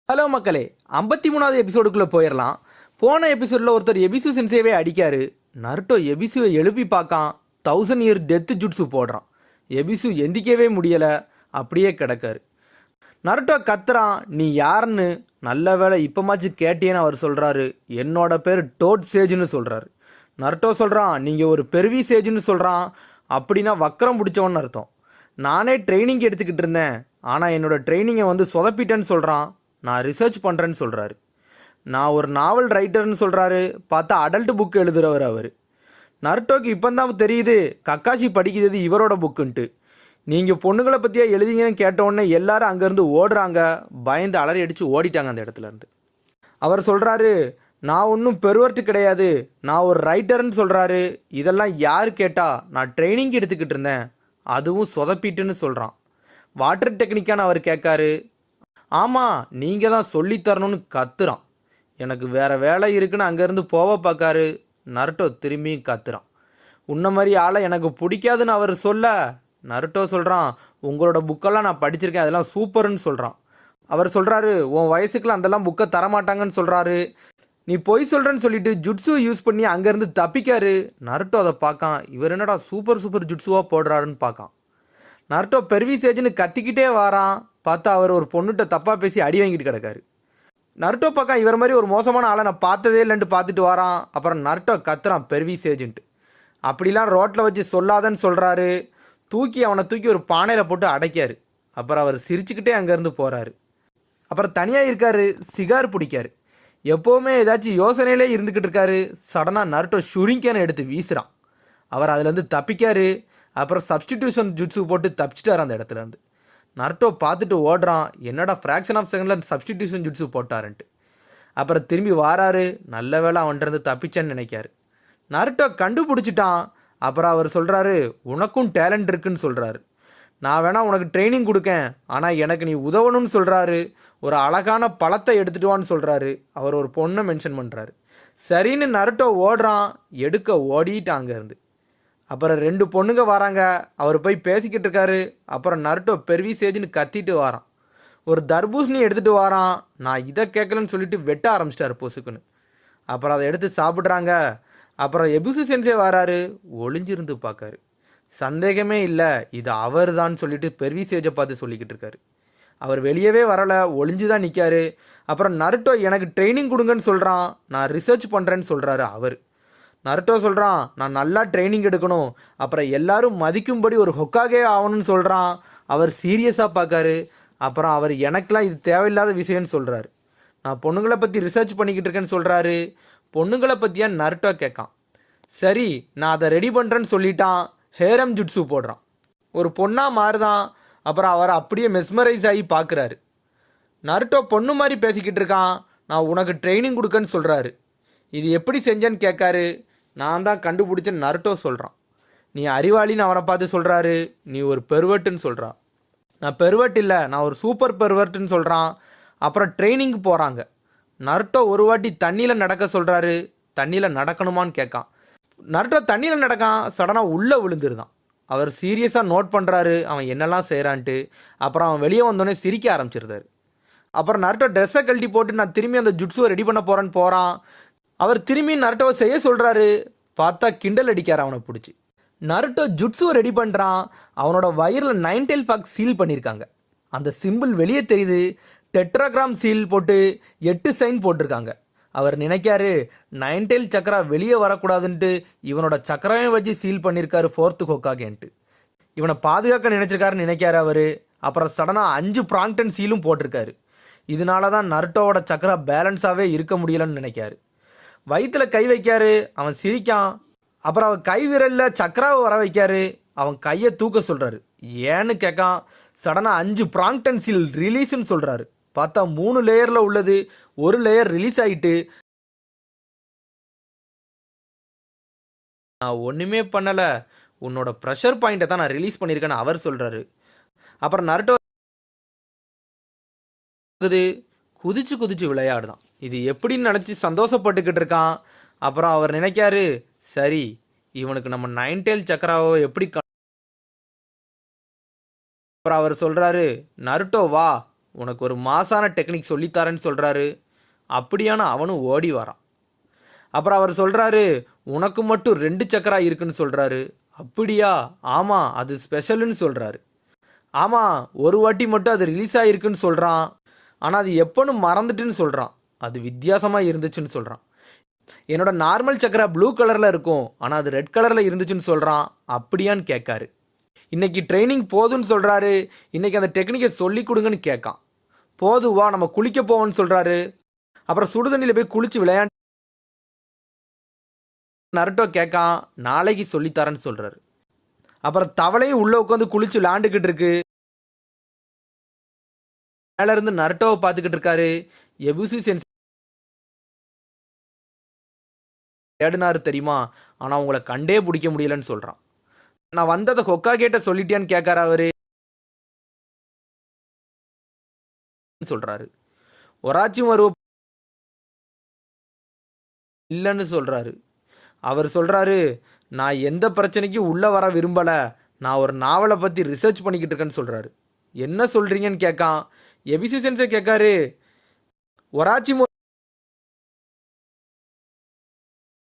Hello மக்களே, 53வது எபிசோடுக்குள்ளே போயிடலாம். போன எபிசோடில் ஒருத்தர் எபிசு சென்சேவே அடிக்காரு. நருட்டோ எபிசுவை எழுப்பி பார்க்கான். 1000 இயர் டெத்து ஜுட்ஸு போடுறான். எபிசு எந்திக்கவே முடியலை, அப்படியே கிடக்காரு. நருட்டோ கத்துறான், நீ யாருன்னு. நல்ல வேலை இப்போமாச்சு கேட்டேன்னு அவர் சொல்கிறாரு. என்னோட பேர் டோட் சேஜ்னு சொல்கிறாரு. நருட்டோ சொல்கிறான், நீங்கள் ஒரு பெருவி சேஜ்னு சொல்கிறான். அப்படின்னா வக்கரம் பிடிச்சவன்னு அர்த்தம். நானே ட்ரைனிங் எடுத்துக்கிட்டு இருந்தேன், ஆனால் என்னோடய ட்ரைனிங்கை சொதப்பிட்டேன்னு சொல்கிறான். நான் ரிசர்ச் பண்ணுறேன்னு சொல்கிறாரு. நான் ஒரு நாவல் ரைட்டர்னு சொல்கிறாரு. பார்த்தா அடல்ட் புக் எழுதுகிறவர் அவர். நருட்டோக்கு இப்போ தான் தெரியுது கக்காஷி படிக்கிறது இவரோட புக்குன்ட்டு. நீங்கள் பொண்ணுங்களை பற்றியா எழுதிங்கன்னு கேட்டவுடனே எல்லாரும் அங்கேருந்து ஓடுறாங்க. பயந்து அலறி அடித்து ஓடிட்டாங்க அந்த இடத்துலேருந்து. அவர் சொல்கிறாரு, நான் ஒன்றும் பெருவர்ட்டு கிடையாது, நான் ஒரு ரைட்டர்னு சொல்கிறாரு. இதெல்லாம் யார் கேட்டா, நான் ட்ரைனிங் எடுத்துக்கிட்டு இருந்தேன், அதுவும் சொதப்பிட்டுன்னு சொல்கிறான். வாட்டர் டெக்னிக்கான அவர் கேட்காரு. ஆமாம், நீங்கள் தான் சொல்லித்தரணும்னு கத்துறான். எனக்கு வேறு வேலை இருக்குன்னு அங்கேருந்து போக பார்க்காரு. நருட்டோ திரும்பியும் கத்துறான். உன்ன மாதிரி ஆளை எனக்கு பிடிக்காதுன்னு அவர் சொல்ல, நருட்டோ சொல்கிறான், உங்களோட புக்கெல்லாம் நான் படிச்சிருக்கேன், அதெல்லாம் சூப்பர்னு சொல்கிறான். அவர் சொல்கிறாரு, உன் வயசுக்குலாம் அதெல்லாம் புக்கை தரமாட்டாங்கன்னு சொல்கிறாரு. நீ பொய் சொல்கிறேன்னு சொல்லிட்டு ஜுட்ஸுவை யூஸ் பண்ணி அங்கேருந்து தப்பிக்காரு. நருட்டோ அதை பார்க்கான். இவர் என்னடா சூப்பர் ஜுட்ஸுவாக போடுறாருன்னு பார்க்கான். நருட்டோ பெர்விசேஜ்னு கத்திக்கிட்டே வாரான். பார்த்தா அவர் ஒரு பொண்ணுகிட்ட தப்பாக பேசி அடி வாங்கிட்டு கிடக்காரு. நருட்டோ பார்க்க இவர் மாதிரி ஒரு மோசமான ஆளை நான் பார்த்ததே இல்லைன்ட்டு பார்த்துட்டு வரான். அப்புறம் நருட்டோ கத்துறான் பெர்விசேஜ்ன்ட்டு. அப்படிலாம் ரோட்டில் வச்சு சொல்லாதன்னு சொல்கிறாரு. அவனை தூக்கி ஒரு பானையில் போட்டு அடைக்காரு. அப்புறம் அவர் சிரிச்சுக்கிட்டே அங்கேருந்து போகிறாரு. அப்புறம் தனியாக இருக்காரு, சிகார் பிடிக்காரு. எப்போவுமே ஏதாச்சும் யோசனையிலே இருந்துக்கிட்டு இருக்காரு. சடனாக நருட்டோ ஷுரிங்கனை எடுத்து வீசுகிறான். அவர் அதுலேருந்து தப்பிக்காரு. அப்புறம் சப்ஸ்டிடியூஷன் ஜுட்ஸு போட்டு தப்பிச்சிட்டார் அந்த இடத்துலேருந்து. நருட்டோ பார்த்துட்டு ஓடுறான், என்னடா ஃப்ராக்ஷன் ஆஃப் செகண்டில் சப்ஸ்டிடியூஷன் ஜுட்ஸு போட்டாருன்ட்டு. அப்புறம் திரும்பி வாராரு. நல்ல வேலை அவன்கிட்ட தப்பிச்சேன்னு நினைக்காரு. நருட்டோ கண்டுபிடிச்சிட்டான். அப்புறம் அவர் சொல்கிறாரு, உனக்கும் டேலண்ட் இருக்குன்னு சொல்கிறாரு. நான் வேணா உனக்கு ட்ரைனிங் கொடுக்கேன், ஆனால் எனக்கு நீ உதவணும்னு சொல்கிறாரு. ஒரு அழகான பழத்தை எடுத்துகிட்டு வான்னு சொல்கிறாரு. அவர் ஒரு பொண்ணை மென்ஷன் பண்ணுறாரு. சரின்னு நருட்டோ ஓடுறான். எடுக்க ஓடிட்டான் அங்கேருந்து. அப்புறம் 2 பொண்ணுங்க வராங்க. அவர் போய் பேசிக்கிட்டு இருக்காரு. அப்புறம் நருட்டோ பெர்விசேஜ்னு கத்திட்டு வாரான். ஒரு தர்பூசணி எடுத்துகிட்டு வாரான். நான் இதை கேட்கலன்னு சொல்லிட்டு வெட்ட ஆரம்பிச்சிட்டாரு பொசுக்குன்னு. அப்புறம் அதை எடுத்து சாப்பிட்றாங்க. அப்புறம் எபிசு சென்சே வராரு. ஒளிஞ்சிருந்து பார்க்காரு. சந்தேகமே இல்லை, இது அவர் தான் சொல்லிட்டு பெர்விசேஜை பார்த்து சொல்லிக்கிட்டு இருக்காரு. அவர் வெளியவே வரலை, ஒளிஞ்சு தான் நிற்காரு. அப்புறம் நருட்டோ எனக்கு ட்ரைனிங் கொடுங்கன்னு சொல்கிறான். நான் ரிசர்ச் பண்ணுறேன்னு சொல்கிறாரு அவர். நருட்டோ சொல்கிறான், நான் நல்லா ட்ரைனிங் எடுக்கணும், அப்புறம் எல்லாரும் மதிக்கும்படி ஒரு ஹொக்காகே ஆகணும்னு சொல்கிறான். அவர் சீரியஸாக பார்க்காரு. அப்புறம் அவர் எனக்கெலாம் இது தேவையில்லாத விஷயம்னு சொல்கிறாரு. நான் பொண்ணுங்களை பற்றி ரிசர்ச் பண்ணிக்கிட்டு இருக்கேன்னு சொல்கிறாரு. பொண்ணுங்களை பற்றியா நருட்டோ கேட்கான். சரி, நான் அதை ரெடி பண்ணுறேன்னு சொல்லிட்டான். ஹேரம் ஜுட்ஸு போடுறான். ஒரு பொண்ணாக மாறுதான். அப்புறம் அவர் அப்படியே மெஸ்மரைஸ் ஆகி பார்க்குறாரு. நருட்டோ பொண்ணு மாதிரி பேசிக்கிட்டு இருக்கான். நான் உனக்கு ட்ரைனிங் கொடுக்கன்னு சொல்கிறாரு. இது எப்படி செஞ்சேன்னு கேட்காரு. நான் தான் கண்டுபிடிச்சேன்னு நருட்டோ சொல்கிறான். நீ அறிவாளின்னு அவனை பார்த்து சொல்கிறாரு. நீ ஒரு பெர்வர்ட்டுன்னு சொல்கிறான். நான் பெர்வர்ட் இல்லை, நான் ஒரு சூப்பர் பெர்வர்ட்டுன்னு சொல்கிறான். அப்புறம் ட்ரைனிங்க்கு போகிறாங்க. நருட்டோ ஒரு வாட்டி தண்ணியில் நடக்க சொல்கிறாரு. தண்ணியில் நடக்கணுமான்னு கேட்கான். நருட்டோ தண்ணியில் நடக்கான். சடனாக உள்ளே விழுந்துருதான். அவர் சீரியஸாக நோட் பண்ணுறாரு அவன் என்னெல்லாம் செய்கிறான்ட்டு. அப்புறம் அவன் வெளியே வந்தோடனே சிரிக்க ஆரம்பிச்சிருந்தாரு. அப்புறம் நருட்டோ ட்ரெஸ்ஸை கழட்டி போட்டு நான் திரும்பி அந்த ஜுட்ஸுவை ரெடி பண்ண போகிறேன்னு போகிறான். அவர் திரும்பி நருட்டோவை செய்ய சொல்கிறாரு. பார்த்தா கிண்டல் அடிக்கார் அவனை பிடிச்சி. நருட்டோ ஜுட்ஸுவை ரெடி பண்ணுறான். அவனோட வயிறில் 9 tail fox சீல் பண்ணியிருக்காங்க. அந்த சிம்பிள் வெளியே தெரியுது. டெட்ராகிராம் சீல் போட்டு 8 சைன் போட்டிருக்காங்க. அவர் நினைக்காரு 9 tail சக்கரா வெளியே வரக்கூடாதுன்ட்டு இவனோட சக்கராவையும் வச்சு சீல் பண்ணியிருக்காரு 4th ஹொக்காகேன்ட்டு. இவனை பாதுகாக்க நினைச்சிருக்காருன்னு நினைக்காரு அவர். அப்புறம் சடனாக 5 பிராங்டன் சீலும் போட்டிருக்காரு. இதனால தான் நருட்டோவோட சக்கரா பேலன்ஸாகவே இருக்க முடியலன்னு நினைக்காரு. வயிற்றில் கை வைக்காரு. அவன் சிரிக்கான். அப்புறம் அவன் கை விரலில் சக்கராவை வர வைக்காரு. அவன் கையை தூக்க சொல்கிறாரு. ஏன்னு கேட்கான். சடனாக 5 பிராங்டன் சீல் ரிலீஸ்ன்னு சொல்கிறாரு. பார்த்தா 3 லேயரில் உள்ளது 1 லேயர் ரிலீஸ் ஆகிட்டு. நான் ஒன்றுமே பண்ணலை, உன்னோட ப்ரெஷர் பாயிண்ட்டை தான் நான் ரிலீஸ் பண்ணியிருக்கேன்னு அவர் சொல்கிறாரு. அப்புறம் நருட்டோ குதிச்சு விளையாடுதான். இது எப்படின்னு நினச்சி சந்தோஷப்பட்டுக்கிட்டு இருக்கான். அப்புறம் அவர் நினைக்காரு, சரி இவனுக்கு நம்ம 9 tail சக்கராவை எப்படி. அப்புறம் அவர் சொல்கிறாரு, நருட்டோ வா, உனக்கு ஒரு மாசான டெக்னிக் சொல்லித்தாரேன்னு சொல்கிறாரு. அப்படியான அவனும் ஓடி வரான். அப்புறம் அவர் சொல்கிறாரு, உனக்கு மட்டும் 2 சக்கரா இருக்குன்னு சொல்கிறாரு. அப்படியா? ஆமாம், அது ஸ்பெஷலுன்னு சொல்கிறாரு. ஆமாம், ஒரு வாட்டி மட்டும் அது ரிலீஸ் ஆகிருக்குன்னு சொல்கிறான். ஆனால் அது எப்போன்னு மறந்துட்டுன்னு சொல்கிறான். அது வித்தியாசமாக இருந்துச்சுன்னு சொல்கிறான். என்னோட நார்மல் சக்கரா ப்ளூ கலரில் இருக்கும், ஆனால் அது ரெட் கலரில் இருந்துச்சுன்னு சொல்கிறான். அப்படியான்னு கேட்காரு. இன்னைக்கு ட்ரைனிங் போதுன்னு சொல்கிறாரு. இன்னைக்கு அந்த டெக்னிக்கை சொல்லி கொடுங்கன்னு கேட்கான். போதுவா, நம்ம குளிக்க போவோன்னு சொல்கிறாரு. அப்புறம் சுடுதண்ணியில் போய் குளிச்சு விளையாண்டு நருட்டோ கேட்கான். நாளைக்கு சொல்லித்தரேன்னு சொல்கிறாரு. அப்புறம் தவளையும் உள்ளே உட்காந்து குளிச்சு விளையாண்டுக்கிட்டு இருக்கு. மேல இருந்து நருட்டோவை பார்த்துக்கிட்டு இருக்காரு. எபுசு சென்சே தேடினாரு தெரியுமா, ஆனால் உங்களை கண்டே பிடிக்க முடியலன்னு சொல்கிறான். நான் வந்ததை ஹொக்காகேட்ட சொல்லிட்டியான்னு கேட்காரு அவரு. சொல்றாரு. ஒராச்சும் வருவ இல்லைன்னு சொல்றாரு. அவர் சொல்றாரு, நான் எந்த பிரச்சனைக்கும் உள்ள வர விரும்பல, நான் ஒரு நாவலை பத்தி ரிசர்ச் பண்ணிக்கிட்டு இருக்கேன்னு சொல்றாரு. என்ன சொல்றீங்கன்னு கேட்கான். ABC sensei கேட்காரு, ஒராச்சி